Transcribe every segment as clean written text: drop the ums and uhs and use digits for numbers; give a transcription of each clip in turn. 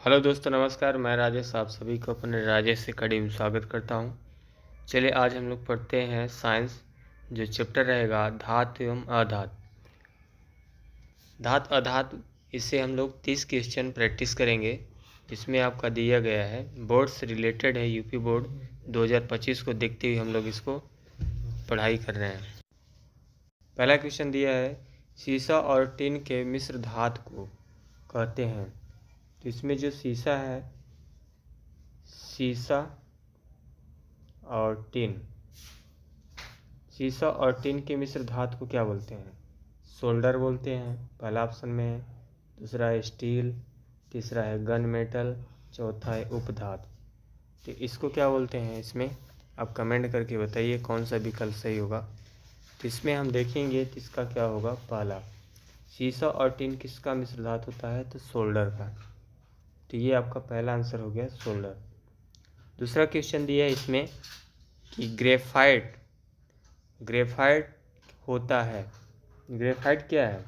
Hello दोस्तों, नमस्कार। मैं राजेश, आप सभी को अपने राजेश अकेडमी में स्वागत करता हूं। चलिए आज हम लोग पढ़ते हैं साइंस, जो चैप्टर रहेगा धातु एवं अधातु। धातु अधातु, इससे हम लोग 30 क्वेश्चन प्रैक्टिस करेंगे, जिसमें आपका दिया गया है बोर्ड से रिलेटेड है। यूपी बोर्ड 2025 को देखते हुए हम लोग इसको पढ़ाई कर रहे हैं। पहला क्वेश्चन दिया है, सीसा और टिन के मिश्र धातु को कहते हैं। तो इसमें जो सीसा है, सीसा और टिन, सीसा और टिन के मिश्र धातु को क्या बोलते हैं? सोल्डर बोलते हैं, पहला ऑप्शन में है। दूसरा है स्टील, तीसरा है गन मेटल, चौथा है उपधातु। तो इसको क्या बोलते हैं? इसमें आप कमेंट करके बताइए कौन सा विकल्प सही होगा। तो इसमें हम देखेंगे तो इसका क्या होगा। पहला, सीसा और टिन किसका मिश्र धातु होता है? तो सोल्डर का। तो ये आपका पहला आंसर हो गया, सोल्डर। दूसरा क्वेश्चन दिया है इसमें कि ग्रेफाइट होता है। ग्रेफाइट क्या है?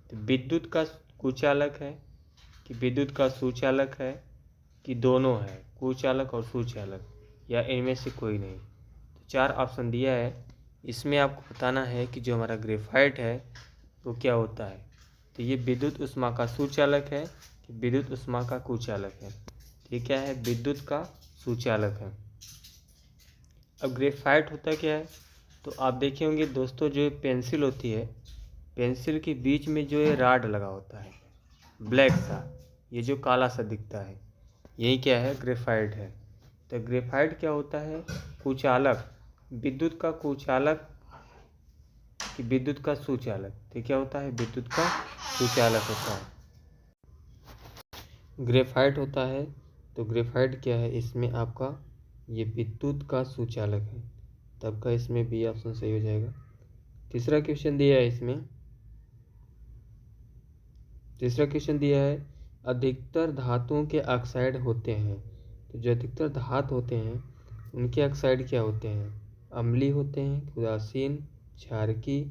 तो विद्युत का कुचालक है कि विद्युत का सुचालक है कि दोनों है, कुचालक और सुचालक, या इनमें से कोई नहीं? तो 4 ऑप्शन दिया है। इसमें आपको बताना है कि जो हमारा ग्रेफाइट है वो क्या होता है। तो ये विद्युत ऊष्मा का सुचालक है कि विद्युत ऊष्मा का कुचालक है? ये क्या है? विद्युत का सुचालक है। अब ग्रेफाइट होता क्या है? तो आप देखे होंगे दोस्तों, जो पेंसिल होती है, पेंसिल के बीच में जो ये राड लगा होता है ब्लैक सा, ये जो काला सा दिखता है, यही क्या है? ग्रेफाइट है। तो ग्रेफाइट क्या होता है? कुचालक, विद्युत का कुचालक कि विद्युत का सुचालक? तो क्या होता है? विद्युत का सुचालक होता है, ग्रेफाइट होता है। तो ग्रेफाइट क्या है? इसमें आपका ये विद्युत का सुचालक है, तब का इसमें बी ऑप्शन सही हो जाएगा। तीसरा क्वेश्चन दिया है इसमें, तीसरा क्वेश्चन दिया है, अधिकतर धातुओं के ऑक्साइड होते हैं। तो जो अधिकतर धातु होते हैं उनके ऑक्साइड क्या होते हैं? अम्लीय होते हैं, उदासीन, क्षारकी,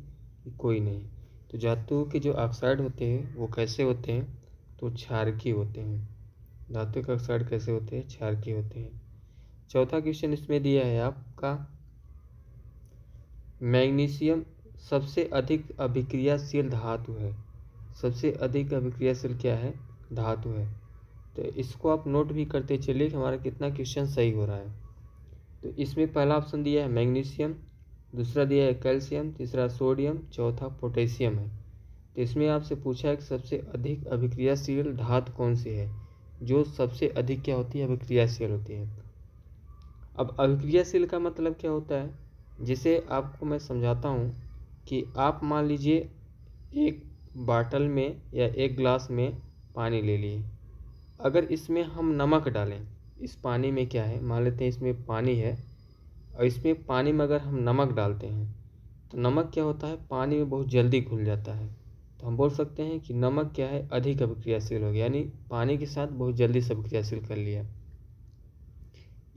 कोई नहीं? तो धातुओं के जो ऑक्साइड होते हैं वो कैसे होते हैं? तो क्षारकी होते हैं। धातु के ऑक्साइड कैसे होते हैं? क्षारकी होते हैं। चौथा क्वेश्चन इसमें दिया है आपका, मैग्नीशियम सबसे अधिक अभिक्रियाशील धातु है। सबसे अधिक अभिक्रियाशील क्या है? धातु है। तो इसको आप नोट भी करते चलिए कि हमारा कितना क्वेश्चन सही हो रहा है। तो इसमें पहला ऑप्शन दिया है मैग्नीशियम, दूसरा दिया है कैल्शियम, तीसरा सोडियम, चौथा पोटेशियम है। तो इसमें आपसे पूछा है कि सबसे अधिक अभिक्रियाशील धातु कौन सी है, जो सबसे अधिक क्या होती है? अभिक्रियाशील होती है। अब अभिक्रियाशील का मतलब क्या होता है? जिसे आपको मैं समझाता हूँ कि आप मान लीजिए एक बाटल में या एक गिलास में पानी ले लिए, अगर इसमें हम नमक डालें, इस पानी में क्या है, मान लेते हैं इसमें पानी है और इसमें पानी में अगर हम नमक डालते हैं तो नमक क्या होता है? पानी में बहुत जल्दी घुल जाता है। तो हम बोल सकते हैं कि नमक क्या है? अधिक अभिक्रियाशील हो गया, यानी पानी के साथ बहुत जल्दी से अभिक्रियाशील कर लिया।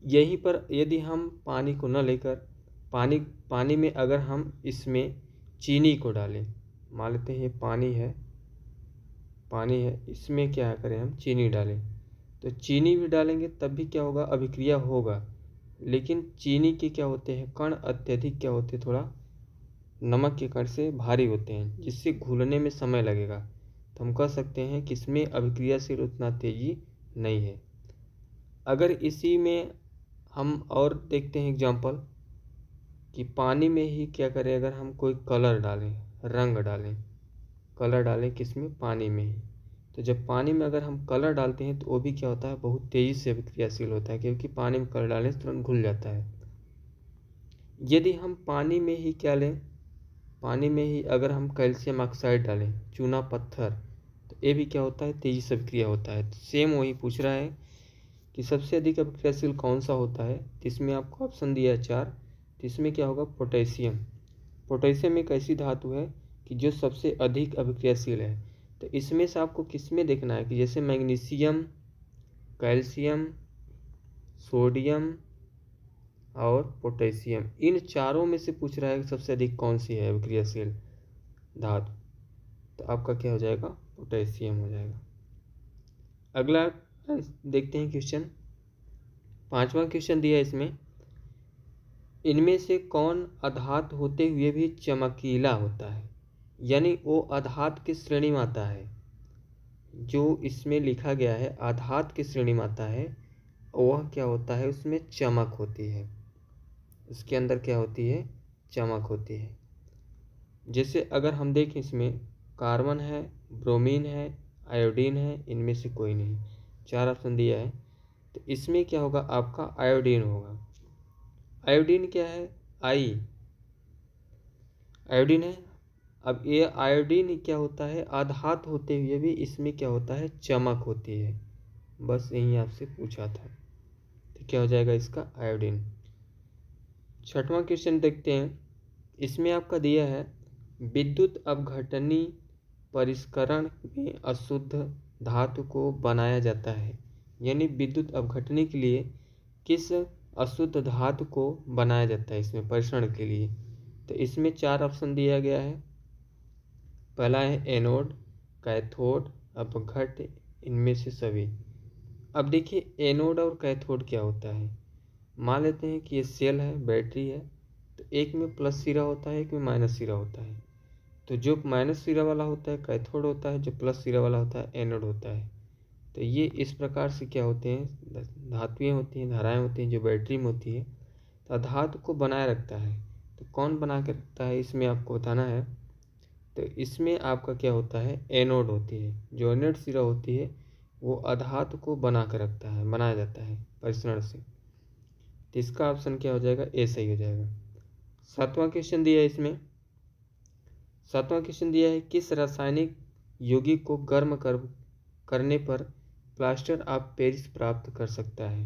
यहीं पर यदि हम पानी को न लेकर पानी में अगर हम इसमें चीनी को डालें, मान लेते हैं पानी है, इसमें क्या करें, हम चीनी डालें, तो चीनी भी डालेंगे तब भी क्या होगा? अभिक्रिया होगा। लेकिन चीनी के क्या होते हैं? कण अत्यधिक क्या होते हैं? थोड़ा नमक के कण से भारी होते हैं, जिससे घुलने में समय लगेगा। तो हम कह सकते हैं कि इसमें अभिक्रियाशील उतना तेजी नहीं है। अगर इसी में हम और देखते हैं एग्जाम्पल, कि पानी में ही क्या करें, अगर हम कोई कलर डालें, रंग डालें, कलर डालें किसमें? पानी में ही। तो जब पानी में अगर हम कलर डालते हैं तो वो भी क्या होता है? बहुत तेज़ी से अभिक्रियाशील होता है, क्योंकि पानी में कलर डालने से तुरंत घुल जाता है। यदि हम पानी में ही क्या लें, पानी में ही अगर हम कैल्शियम ऑक्साइड डालें, चूना पत्थर, तो ये भी क्या होता है? तेज़ी से अभिक्रिया होता है। तो सेम वही पूछ रहा है कि सबसे अधिक अभिक्रियाशील कौन सा होता है। इसमें आपको ऑप्शन दिया है 4। तो इसमें क्या होगा? पोटेशियम। पोटेशियम एक ऐसी धातु है कि जो सबसे अधिक अभिक्रियाशील है। तो इसमें से आपको किसमें देखना है कि जैसे मैग्नीशियम, कैल्शियम, सोडियम और पोटेशियम, इन चारों में से पूछ रहा है कि सबसे अधिक कौन सी है अभिक्रियाशील धातु। तो आपका क्या हो जाएगा? पोटेशियम हो जाएगा। अगला देखते हैं क्वेश्चन। 5वां क्वेश्चन दिया है इसमें, इनमें से कौन अधातु होते हुए भी चमकीला होता है? यानी वो अधातु की श्रेणी में आता है। जो इसमें लिखा गया है आधात की श्रेणी में आता है, वह क्या होता है, उसमें चमक होती है, उसके अंदर क्या होती है, चमक होती है। जैसे अगर हम देखें इसमें कार्बन है, ब्रोमीन है, आयोडीन है, इनमें से कोई नहीं। 4 ऑप्शन दिया है, तो इसमें क्या होगा, आपका आयोडीन होगा। आयोडीन क्या है, आयोडीन है। अब ये आयोडीन क्या होता है, आधात होते हुए भी इसमें क्या होता है, चमक होती है। बस यही आपसे पूछा था, तो क्या हो जाएगा इसका, आयोडीन। 6वां क्वेश्चन देखते हैं। इसमें आपका दिया है, विद्युत अपघटनी परिष्करण में अशुद्ध धातु को बनाया जाता है। यानी विद्युत अपघटनी के लिए किस अशुद्ध धातु को बनाया जाता है इसमें परिष्करण के लिए? तो इसमें 4 ऑप्शन दिया गया है। पहला है एनोड, कैथोड, अपघट, इनमें से सभी। अब देखिए एनोड और कैथोड क्या होता है। मान लेते हैं कि ये सेल है, बैटरी है, तो एक में प्लस सिरा होता है, एक में माइनस सिरा होता है। तो जो माइनस सिरा वाला होता है कैथोड होता है, जो प्लस सिरा वाला होता है एनोड होता है। तो ये इस प्रकार से क्या होते हैं, धातुएं होती हैं, धाराएं होती हैं जो बैटरी में होती है, तो धातु को बनाए रखता है। तो कौन बना के रखता है इसमें आपको बताना है। तो इसमें आपका क्या होता है, एनोड होती है। जो एनोड सिरा होती है वो अधातु को बना कर रखता है, बनाया जाता है परिक्षण से। तो इसका ऑप्शन क्या हो जाएगा, ए सही हो जाएगा। 7वां क्वेश्चन दिया है इसमें। 7वां क्वेश्चन दिया है, किस रासायनिक यौगिक को गर्म करने पर प्लास्टर ऑफ पेरिस प्राप्त कर सकता है?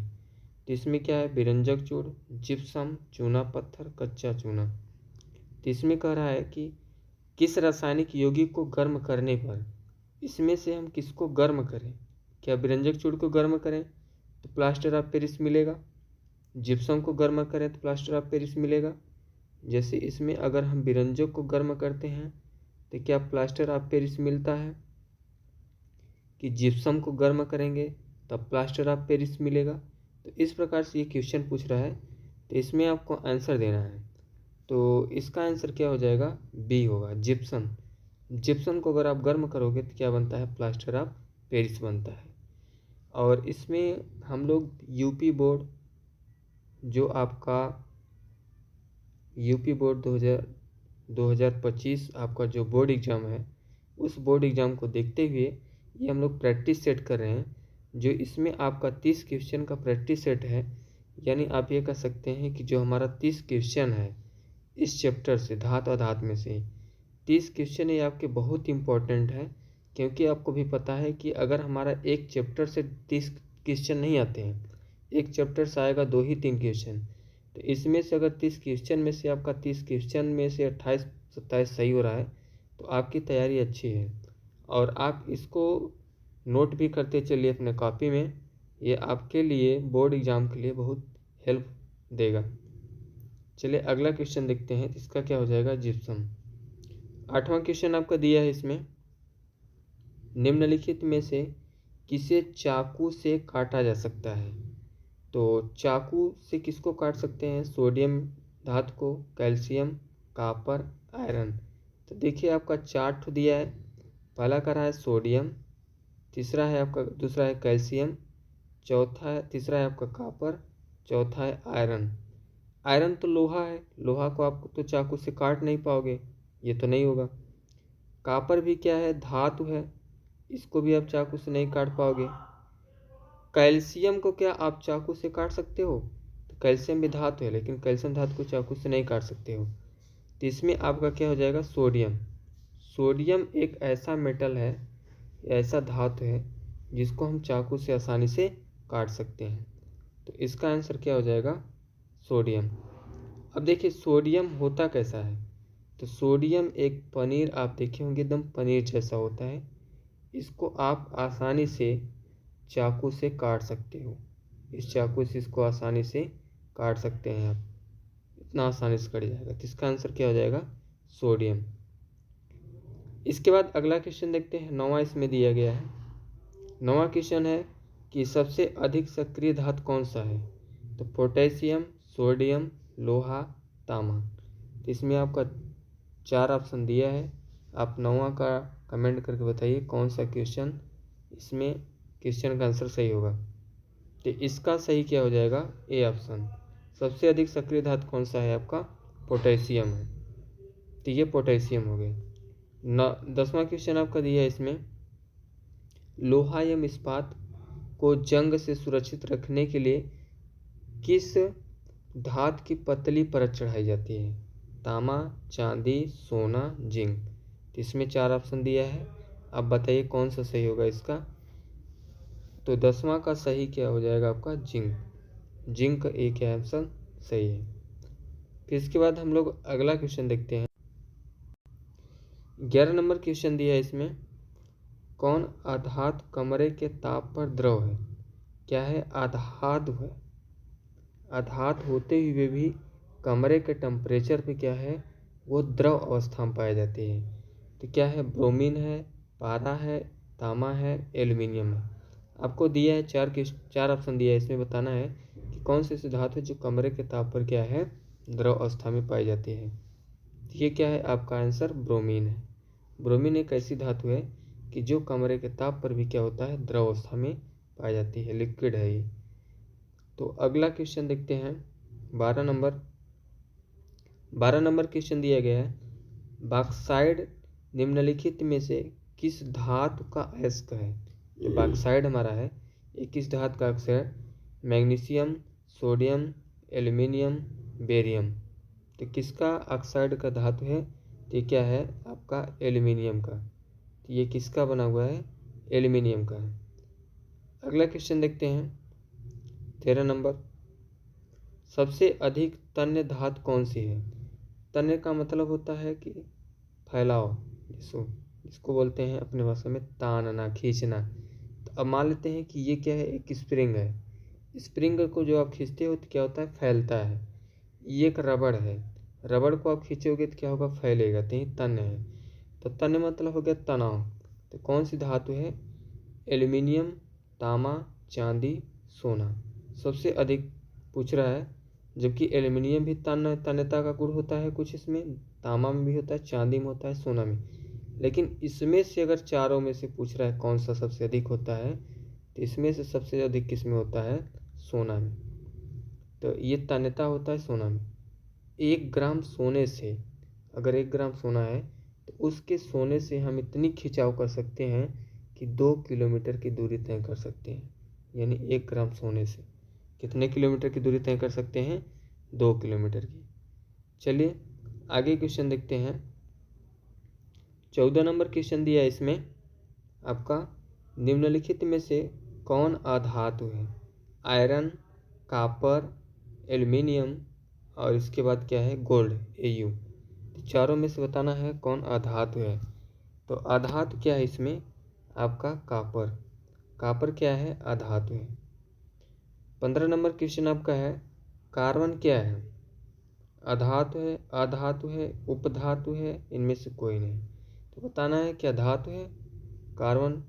तो इसमें क्या है, विरंजक चूर्ण, जिप्सम, चूना पत्थर, कच्चा चूना। तो इसमें कह रहा है कि किस रासायनिक यौगिक को गर्म करने पर, इसमें से हम किसको गर्म करें? क्या विरंजक चूर्ण को गर्म करें तो प्लास्टर ऑफ पेरिस मिलेगा, जिप्सम को गर्म करें तो प्लास्टर ऑफ पेरिस मिलेगा। जैसे इसमें अगर हम विरंजक को गर्म करते हैं तो क्या प्लास्टर ऑफ पेरिस मिलता है, कि जिप्सम को गर्म करेंगे तब प्लास्टर ऑफ पेरिस मिलेगा। तो इस प्रकार से ये क्वेश्चन पूछ रहा है, तो इसमें आपको आंसर देना है। तो इसका आंसर क्या हो जाएगा, बी होगा, जिप्सम। जिप्सम को अगर आप गर्म करोगे तो क्या बनता है, प्लास्टर ऑफ पेरिस बनता है। और इसमें हम लोग यूपी बोर्ड, जो आपका यूपी बोर्ड 2025 आपका जो बोर्ड एग्ज़ाम है, उस बोर्ड एग्ज़ाम को देखते हुए ये हम लोग प्रैक्टिस सेट कर रहे हैं। जो इसमें आपका 30 क्वेश्चन का प्रैक्टिस सेट है। यानी आप ये कह सकते हैं कि जो हमारा 30 क्वेश्चन है इस चैप्टर से, धातु अधातु में से 30 क्वेश्चन ये आपके बहुत इंपॉर्टेंट है। क्योंकि आपको भी पता है कि अगर हमारा एक चैप्टर से 30 क्वेश्चन नहीं आते हैं, एक चैप्टर से आएगा 2 ही 3 क्वेश्चन, तो इसमें से अगर 30 क्वेश्चन में से आपका 30 क्वेश्चन में से 28-27 सही हो रहा है तो आपकी तैयारी अच्छी है। और आप इसको नोट भी करते चलिए अपने कॉपी में, ये आपके लिए बोर्ड एग्ज़ाम के लिए बहुत हेल्प देगा। चलिए अगला क्वेश्चन देखते हैं, इसका क्या हो जाएगा, जिप्सम। 8वां क्वेश्चन आपका दिया है इसमें, निम्नलिखित में से किसे चाकू से काटा जा सकता है? तो चाकू से किसको काट सकते हैं, सोडियम धातु को, कैल्शियम, कॉपर, आयरन। तो देखिए आपका 4 ठो दिया है। पहला का रहा है सोडियम, तीसरा है आपका, दूसरा है कैल्शियम, तीसरा है आपका कॉपर, चौथा है आयरन। आयरन तो लोहा है, लोहा को आप तो चाकू से काट नहीं पाओगे, ये तो नहीं होगा। कॉपर भी क्या है, धातु है, इसको भी आप चाकू से नहीं काट पाओगे। कैल्शियम को क्या आप चाकू से काट सकते हो? तो कैल्शियम भी धातु है, लेकिन कैल्शियम धातु को चाकू से नहीं काट सकते हो। तो इसमें आपका क्या हो जाएगा, सोडियम। सोडियम एक ऐसा मेटल है, ऐसा धातु है जिसको हम चाकू से आसानी से काट सकते हैं। तो इसका आंसर क्या हो जाएगा, सोडियम। अब देखिए सोडियम होता कैसा है। तो सोडियम एक पनीर, आप देखे होंगे एकदम पनीर जैसा होता है। इसको आप आसानी से चाकू से काट सकते हो, इस चाकू से इसको आसानी से काट सकते हैं आप, इतना आसानी से कट जाएगा। तो इसका आंसर क्या हो जाएगा, सोडियम। इसके बाद अगला क्वेश्चन देखते हैं, 9वां इसमें दिया गया है। 9वां क्वेश्चन है, कि सबसे अधिक सक्रिय धातु कौन सा है? तो पोटेशियम, सोडियम, लोहा, तांबा। तो इसमें आपका 4 ऑप्शन दिया है। आप 9वां का कमेंट करके बताइए कौन सा क्वेश्चन इसमें क्वेश्चन का आंसर सही होगा। तो इसका सही क्या हो जाएगा? A option. सबसे अधिक सक्रिय धातु कौन सा है आपका? पोटेशियम है। तो ये पोटेशियम हो गया। 10वां क्वेश्चन आपका दिया है इसमें, लोहा एवं इस्पात को जंग से सुरक्षित रखने के लिए किस धातु की पतली परत चढ़ाई जाती है? तांबा, चांदी, सोना, जिंक। तो इसमें 4 ऑप्शन दिया है। अब बताइए कौन सा सही होगा इसका? तो 10वां का सही क्या हो जाएगा आपका? जिंक। जिंक एक ऑप्शन सही है। फिर इसके बाद हम लोग अगला क्वेश्चन देखते हैं। 11 नंबर क्वेश्चन दिया है इसमें, कौन आधातु कमरे के ताप पर द्रव है? क्या है? आधातु है। आधातु होते हुए भी कमरे के टेम्परेचर पे क्या है? वो द्रव अवस्था में पाए जाते हैं। तो क्या है? ब्रोमीन है, पारा है, तांबा है, एल्युमिनियम है। आपको दिया है 4 ऑप्शन दिया है। इसमें बताना है कि कौन सी ऐसी धातु है जो कमरे के ताप पर क्या है? द्रव अवस्था में पाई जाती है। तो ये क्या है? आपका आंसर ब्रोमीन है। ब्रोमीन एक ऐसी धातु है कि जो कमरे के ताप पर भी क्या होता है? द्रव अवस्था में पाई जाती है, लिक्विड है ये। तो अगला क्वेश्चन देखते हैं। 12 नंबर क्वेश्चन दिया गया है, बॉक्साइड निम्नलिखित में से किस धातु का अयस्क है? जो बॉक्साइड हमारा है ये किस धातु का अयस्क है? Magnesium, sodium, aluminium, barium. तो किसका ऑक्साइड का धातु है? तो ये क्या है? आपका एल्युमिनियम का। तो ये किसका बना हुआ है? एल्युमिनियम का है। अगला क्वेश्चन देखते हैं। 13 नंबर, सबसे अधिक तन्य धातु कौन सी है? तन्य का मतलब होता है कि फैलाव, जिसको बोलते हैं अपने भाषा में तानना, खींचना। तो अब मान लेते हैं कि ये क्या है? एक स्प्रिंग है। स्प्रिंग को जो आप खींचते हो तो क्या होता है? फैलता है। ये एक रबड़ है। रबड़ को आप खींचोगे तो क्या होगा? फैलेगा। तो ये तन्य है। तो तन्य मतलब हो गया तनाव। तो कौन सी धातु है? एल्युमिनियम, तांबा, चांदी, सोना। सबसे अधिक पूछ रहा है, जबकि एल्युमिनियम भी तन्यता का गुण होता है कुछ, इसमें तांबा में भी होता है, चांदी में होता है, सोना में। लेकिन इसमें से अगर चारों में से पूछ रहा है कौन सा सबसे अधिक होता है, तो इसमें से सबसे अधिक किस में होता है? सोना में। तो ये तन्यता होता है सोना में। 1 ग्राम सोने से, अगर 1 ग्राम सोना है तो उसके सोने से हम इतनी खिंचाव कर सकते हैं कि 2 किलोमीटर की दूरी तय कर सकते हैं। यानी 1 ग्राम सोने से कितने किलोमीटर की दूरी तय कर सकते हैं? 2 किलोमीटर की। चलिए आगे क्वेश्चन देखते हैं। 14 नंबर क्वेश्चन दिया है इसमें आपका, निम्नलिखित में से कौन अधातु है? आयरन, कॉपर, एल्युमिनियम और इसके बाद क्या है? Gold, Au। चारों में से बताना है कौन अधातु है। तो अधातु क्या है इसमें? आपका कॉपर। कॉपर क्या है? अधातु है। 15 नंबर क्वेश्चन आपका है, कार्बन क्या है? अधातु है, अधातु है, उपधातु है, इनमें से कोई नहीं। तो बताना है क्या धातु है। कार्बन।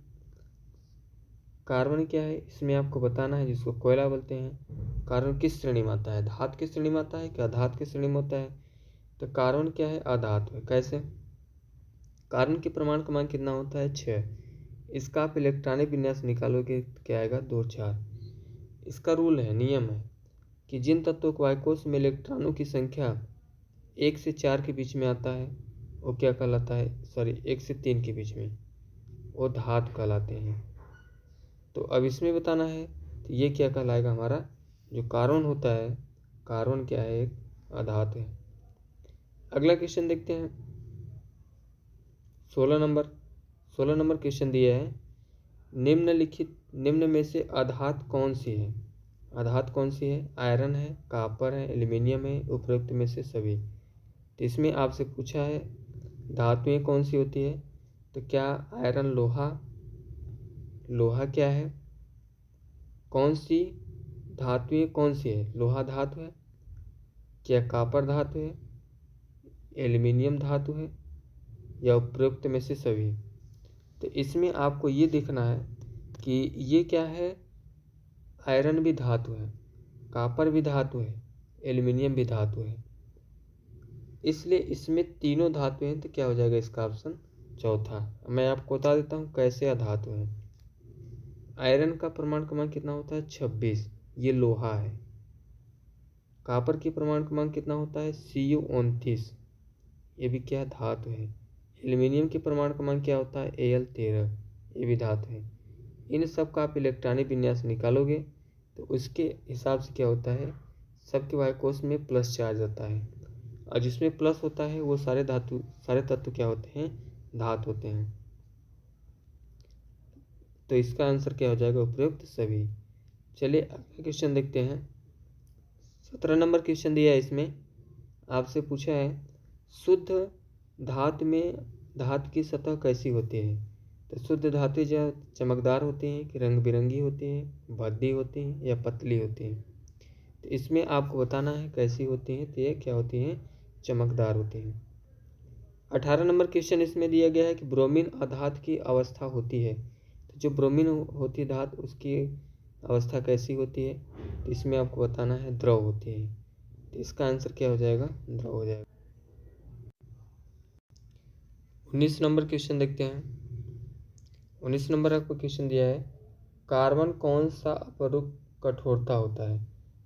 कार्बन क्या है इसमें आपको बताना है, जिसको कोयला बोलते हैं। कार्बन किस श्रेणी में आता है? धातु की श्रेणी में आता है क्या अधातु की श्रेणी में होता है? तो कार्बन क्या है? अधातु है। कैसे? कार्बन के परमाणु क्रमांक कितना होता है? 6। इसका आप इलेक्ट्रॉनिक विन्यास निकालोगे तो क्या आएगा? 2 4। इसका रूल है, नियम है कि जिन तत्वों के वायुकोश में इलेक्ट्रॉनों की संख्या 1 से 4 के बीच में आता है वो क्या कहलाता है? 1 से 3 के बीच में, वो धातु कहलाते हैं। तो अब इसमें बताना है तो ये क्या कहलाएगा? हमारा जो कार्बन होता है, कार्बन क्या है? एक अधातु है। अगला क्वेश्चन देखते हैं। 16 नंबर क्वेश्चन दिया है, निम्न में से अधातु कौन सी है? अधातु कौन सी है? आयरन है, कॉपर है, एल्युमिनियम है, उपरोक्त में से सभी। तो इसमें आपसे पूछा है धातुएं कौन सी होती है? तो क्या आयरन, लोहा क्या है? कौन सी धातुएं कौन सी है? लोहा धातु है, क्या कॉपर धातु है, एल्युमिनियम धातु है, या उपरोक्त में से सभी। तो इसमें आपको ये देखना है कि ये क्या है? आयरन भी धातु है, कॉपर भी धातु है, एल्युमिनियम भी धातु है, इसलिए इसमें तीनों धातु हैं, तो क्या हो जाएगा इसका ऑप्शन चौथा। मैं आपको बता देता हूँ कैसे अधातु है। आयरन का परमाणु क्रमांक कितना होता है 26, ये लोहा है। कॉपर की परमाणु क्रमांक कितना होता है Cu 29, ये भी क्या धातु है। एल्युमिनियम की परमाणु क्रमांक क्या होता है Al 13, ये भी धातु है। इन सब का आप इलेक्ट्रॉनिक विन्यास निकालोगे तो उसके हिसाब से क्या होता है, सबके वायु कोष में प्लस चार्ज आता है, और जिसमें प्लस होता है वो सारे तत्व क्या होते हैं, धातु होते हैं। तो इसका आंसर क्या हो जाएगा, उपयुक्त सभी। चलिए अगला क्वेश्चन देखते हैं। 17 नंबर क्वेश्चन दिया है, इसमें आपसे पूछा है शुद्ध धातु में धातु की सतह कैसी होती है। तो शुद्ध धातु जो चमकदार होती हैं कि रंग बिरंगी होती हैं, भद्दी होती हैं या पतली होती हैं। तो इसमें आपको बताना है कैसी होती हैं, तो ये क्या होती हैं, चमकदार होती हैं। 18 नंबर क्वेश्चन इसमें दिया गया है कि ब्रोमीन अधातु की अवस्था होती है। तो जो ब्रोमीन होती है धातु, उसकी अवस्था कैसी होती है, तो इसमें आपको बताना है द्रव होती है। तो इसका आंसर क्या हो जाएगा, द्रव हो जाएगा। 19 नंबर क्वेश्चन देखते हैं। 19 नंबर आपको क्वेश्चन दिया है कार्बन कौन सा अपरूप कठोरता होता है।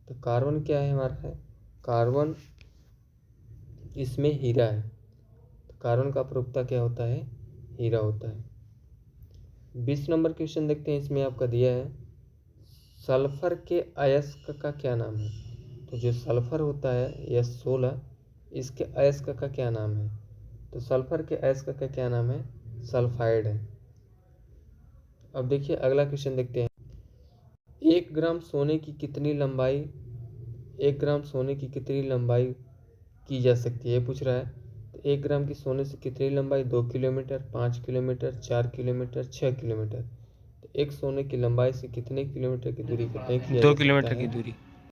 तो कार्बन क्या है हमारा है, कार्बन इसमें हीरा है। तो कार्बन का अपरूपता क्या होता है, हीरा होता है। 20 नंबर क्वेश्चन देखते हैं, इसमें आपका दिया है सल्फर के अयस्क का क्या नाम है। तो जो सल्फर होता है S16, इसके अयस्क का क्या नाम है। तो सल्फर के अयस्क का क्या नाम है, सल्फाइड है। अब देखिए अगला क्वेश्चन देखते हैं। 1 ग्राम सोने की कितनी लंबाई, 1 ग्राम सोने की कितनी लंबाई की जा सकती है, ये पूछ रहा है। तो 1 ग्राम की सोने से कितनी लंबाई, 2 किलोमीटर, 5 किलोमीटर, 4 किलोमीटर, 6 किलोमीटर। तो एक सोने की लंबाई से कितने किलोमीटर की दूरी को तय किया जा सकता है, 2 किलोमीटर की दूरी।